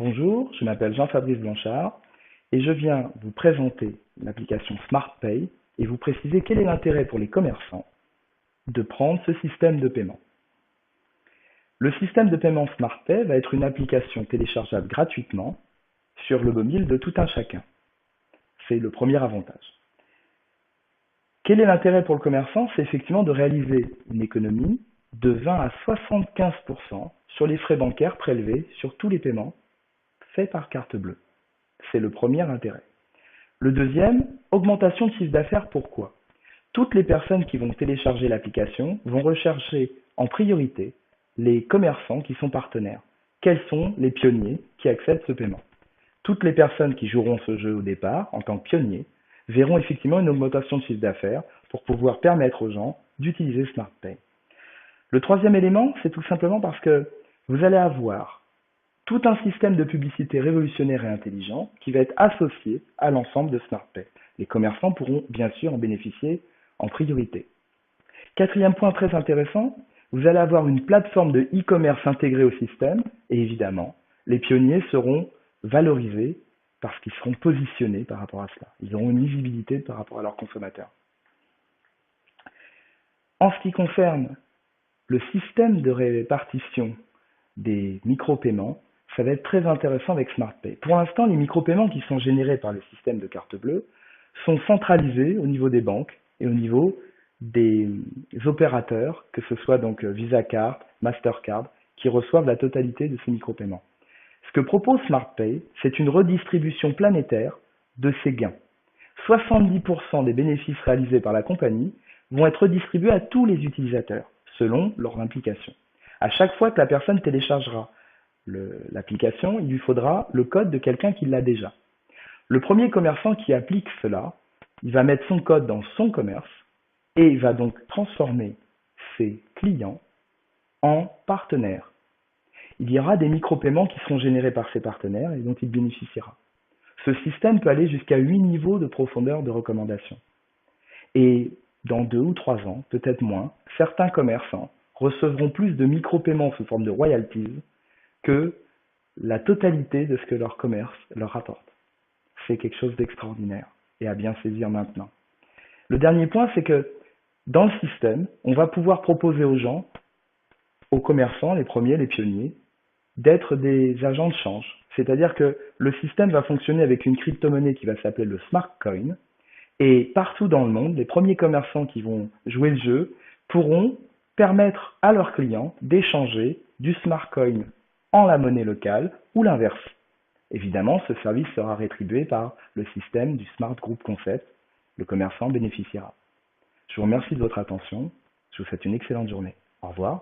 Bonjour, je m'appelle Jean-Fabrice Blanchard et je viens vous présenter l'application SmartPay et vous préciser quel est l'intérêt pour les commerçants de prendre ce système de paiement. Le système de paiement SmartPay va être une application téléchargeable gratuitement sur le mobile de tout un chacun. C'est le premier avantage. Quel est l'intérêt pour le commerçant? C'est effectivement de réaliser une économie de 20 à 75% sur les frais bancaires prélevés sur tous les paiements faits par carte bleue. C'est le premier intérêt. Le deuxième, augmentation de chiffre d'affaires. Pourquoi? Toutes les personnes qui vont télécharger l'application vont rechercher en priorité les commerçants qui sont partenaires. Quels sont les pionniers qui acceptent ce paiement? Toutes les personnes qui joueront ce jeu au départ, en tant que pionniers, verront effectivement une augmentation de chiffre d'affaires pour pouvoir permettre aux gens d'utiliser SmartPay. Le troisième élément, c'est tout simplement parce que vous allez avoir tout un système de publicité révolutionnaire et intelligent qui va être associé à l'ensemble de SmartPay. Les commerçants pourront bien sûr en bénéficier en priorité. Quatrième point très intéressant, vous allez avoir une plateforme de e-commerce intégrée au système et évidemment, les pionniers seront valorisés parce qu'ils seront positionnés par rapport à cela. Ils auront une visibilité par rapport à leurs consommateurs. En ce qui concerne le système de répartition des micro-paiements, ça va être très intéressant avec SmartPay. Pour l'instant, les micro-paiements qui sont générés par le système de carte bleue sont centralisés au niveau des banques et au niveau des opérateurs, que ce soit donc Visa Card, Mastercard, qui reçoivent la totalité de ces micro-paiements. Ce que propose SmartPay, c'est une redistribution planétaire de ces gains. 70% des bénéfices réalisés par la compagnie vont être redistribués à tous les utilisateurs, selon leur implication. À chaque fois que la personne téléchargera l'application, il lui faudra le code de quelqu'un qui l'a déjà. Le premier commerçant qui applique cela, il va mettre son code dans son commerce et il va donc transformer ses clients en partenaires. Il y aura des micro-paiements qui seront générés par ses partenaires et dont il bénéficiera. Ce système peut aller jusqu'à 8 niveaux de profondeur de recommandation. Et dans 2 ou 3 ans, peut-être moins, certains commerçants recevront plus de micro-paiements sous forme de royalties que la totalité de ce que leur commerce leur rapporte. C'est quelque chose d'extraordinaire et à bien saisir maintenant. Le dernier point, c'est que dans le système, on va pouvoir proposer aux gens, aux commerçants, les premiers, les pionniers, d'être des agents de change. C'est-à-dire que le système va fonctionner avec une crypto-monnaie qui va s'appeler le Smart Coin. Et partout dans le monde, les premiers commerçants qui vont jouer le jeu pourront permettre à leurs clients d'échanger du Smart Coin en la monnaie locale ou l'inverse. Évidemment, ce service sera rétribué par le système du Smart Group Concept. Le commerçant bénéficiera. Je vous remercie de votre attention. Je vous souhaite une excellente journée. Au revoir.